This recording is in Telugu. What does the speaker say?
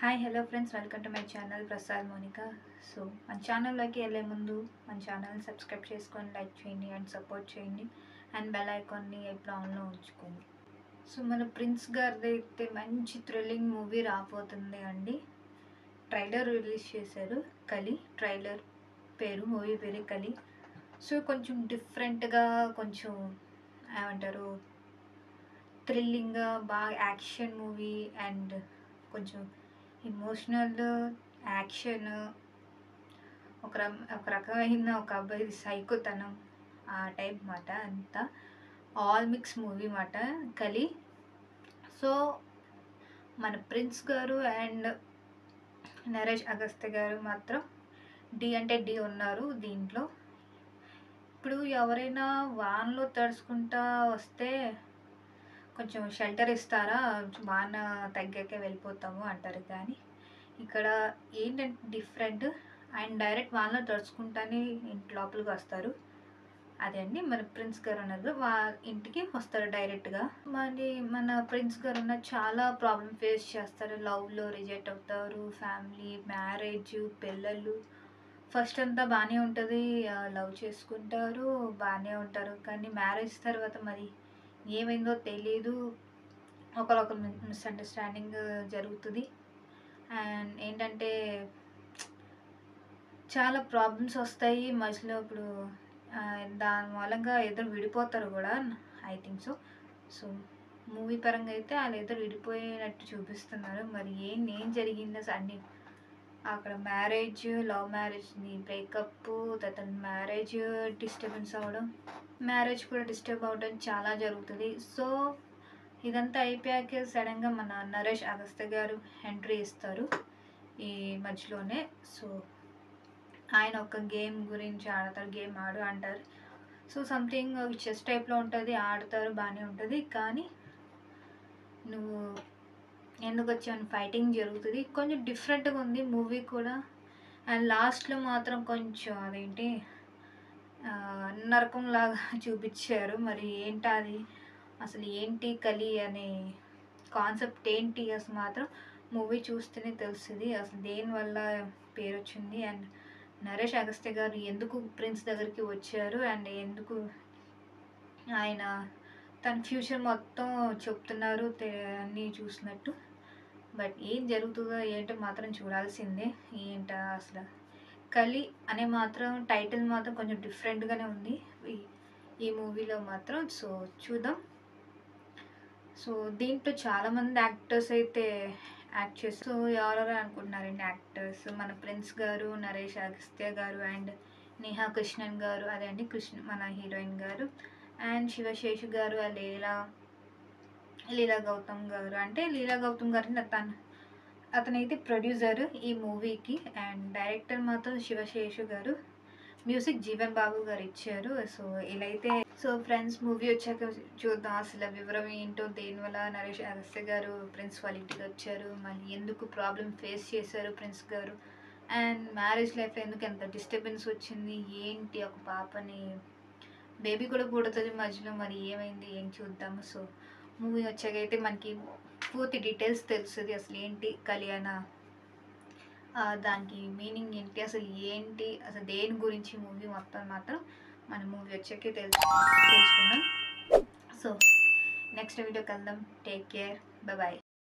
Hi hello friends, welcome to my channel Prasad Monika. So మన ఛానల్లోకి వెళ్ళే ముందు మన ఛానల్ని సబ్స్క్రైబ్ చేసుకొని లైక్ చేయండి అండ్ సపోర్ట్ చేయండి అండ్ బెల్ ఐకాన్ని ఎప్పుడు ఆన్లో ఉంచుకోండి. సో మన ప్రిన్స్ గారిది అయితే మంచి థ్రిల్లింగ్ మూవీ రాబోతుంది అండి. ట్రైలర్ రిలీజ్ చేశారు. కలి ట్రైలర్ పేరు, మూవీ పేరు కలి. సో కొంచెం డిఫరెంట్గా, కొంచెం ఏమంటారు, థ్రిల్లింగ్గా, బాగా యాక్షన్ మూవీ అండ్ కొంచెం ఎమోషనల్ యాక్షన్, ఒక రకమైన ఒక అబ్బాయి సైకోతనం, ఆ టైప్ మాట. అంతా ఆల్ మిక్స్ మూవీ మాట కలి. సో మన ప్రిన్స్ గారు అండ్ నరేష్ అగస్త్య గారు మాత్రం డి అంటే డి ఉన్నారు దీంట్లో. ఇప్పుడు ఎవరైనా వాన్లో తడుచుకుంటా వస్తే కొంచెం షెల్టర్ ఇస్తారా, వాన తగ్గాకే వెళ్ళిపోతాము అంటారు. కానీ ఇక్కడ ఏంటంటే డిఫరెంట్, ఆయన డైరెక్ట్ వానలో తడుచుకుంటానే ఇంటి లోపలికి వస్తారు. అదే అండి మన ప్రిన్స్ గారు అన్నారు, ఇంటికి వస్తారు డైరెక్ట్గా. మరి మన ప్రిన్స్ గారు ఉన్న చాలా ప్రాబ్లమ్ ఫేస్ చేస్తారు. లవ్లో రిజెక్ట్ అవుతారు, ఫ్యామిలీ, మ్యారేజ్, పిల్లలు. ఫస్ట్ అంతా బాగానే ఉంటుంది, లవ్ చేసుకుంటారు, బాగానే ఉంటారు. కానీ మ్యారేజ్ తర్వాత మరి ఏమైందో తెలీదు, ఒకరొకరు మిస్అండర్స్టాండింగ్ జరుగుతుంది. అండ్ ఏంటంటే చాలా ప్రాబ్లమ్స్ వస్తాయి మధ్యలో. ఇప్పుడు దాని మూలంగా ఇద్దరు విడిపోతారు కూడా, I think so. So movie పరంగా అయితే వాళ్ళు ఇద్దరు విడిపోయినట్టు చూపిస్తున్నారు. మరి ఏం జరిగిందో అన్ని అక్కడ మ్యారేజ్, లవ్ మ్యారేజ్ని బ్రేకప్, తర్వాత మ్యారేజ్ డిస్టర్బెన్స్ అవ్వడం, మ్యారేజ్ కూడా డిస్టర్బ్ అవ్వడం చాలా జరుగుతుంది. సో ఇదంతా అయిపోయాక సడన్గా మన నరేష్ అగస్త్య గారు ఎంట్రీ ఇస్తారు ఈ మధ్యలోనే. సో ఆయన ఒక గేమ్ గురించి ఆడతారు, గేమ్ ఆడు అంటారు. సో సంథింగ్ చెస్ టైప్లో ఉంటుంది, ఆడతారు, బాగానే ఉంటుంది. కానీ నువ్వు ఎందుకు వచ్చాను, ఫైటింగ్ జరుగుతుంది. కొంచెం డిఫరెంట్గా ఉంది మూవీ కూడా. అండ్ లాస్ట్లో మాత్రం కొంచెం అదేంటి నరకంలాగా చూపించారు. మరి ఏంటి అది, అసలు ఏంటి కలి అనే కాన్సెప్ట్ ఏంటి అసలు మాత్రం మూవీ చూస్తేనే తెలుస్తుంది అసలు దేనివల్ల పేరు వచ్చింది. అండ్ నరేష్ అగస్త్య గారు ఎందుకు ప్రిన్స్ దగ్గరికి వచ్చారు అండ్ ఎందుకు ఆయన తన ఫ్యూచర్ మొత్తం చెప్తున్నారు అన్నీ చూసినట్టు. బట్ ఏం జరుగుతుందో ఏంటో మాత్రం చూడాల్సిందే. ఏంట అసలు కలి అనే మాత్రం టైటిల్ మాత్రం కొంచెం డిఫరెంట్గానే ఉంది ఈ మూవీలో మాత్రం. సో చూద్దాం. సో దీంట్లో చాలామంది యాక్టర్స్ అయితే యాక్ట్ చేస్తూ, ఎవరెవరు అనుకుంటున్నారండి యాక్టర్స్, మన ప్రిన్స్ గారు, నరేష్ అగస్త్య గారు అండ్ నేహా కృష్ణన్ గారు, అదే అండి మన హీరోయిన్ గారు, అండ్ శివశేషు గారు, లీలా గౌతమ్ గారు. అంటే లీలా గౌతమ్ గారు అతనైతే ప్రొడ్యూసర్ ఈ మూవీకి, అండ్ డైరెక్టర్ మాత్రం శివశేషు గారు, మ్యూజిక్ జీవన్ బాబు గారు ఇచ్చారు. సో ఇలా అయితే, సో ఫ్రెండ్స్ మూవీ వచ్చాక చూద్దాం అసలు వివరం ఏంటో, దేనివల్ల నరేష్ అగస్త్య గారు ప్రిన్స్ వాళ్ళ ఇంటికి వచ్చారు, మళ్ళీ ఎందుకు ప్రాబ్లం ఫేస్ చేశారు ప్రిన్స్ గారు, అండ్ మ్యారేజ్ లైఫ్ ఎందుకు ఎంత డిస్టర్బెన్స్ వచ్చింది, ఏంటి ఒక పాపని బేబీ కూడా పుడుతుంది మధ్యలో, మరి ఏమైంది ఏం చూద్దాము. సో మూవీ వచ్చాకైతే మనకి పూర్తి డీటెయిల్స్ తెలుస్తుంది అసలు ఏంటి కళ్యాణ, దానికి మీనింగ్ ఏంటి, అసలు ఏంటి, అసలు దేని గురించి మూవీ మొత్తం మాత్రం మన మూవీ వచ్చాకే తెలుసుకుందాం. సో నెక్స్ట్ వీడియోకి వెళ్దాం. Take care, bye.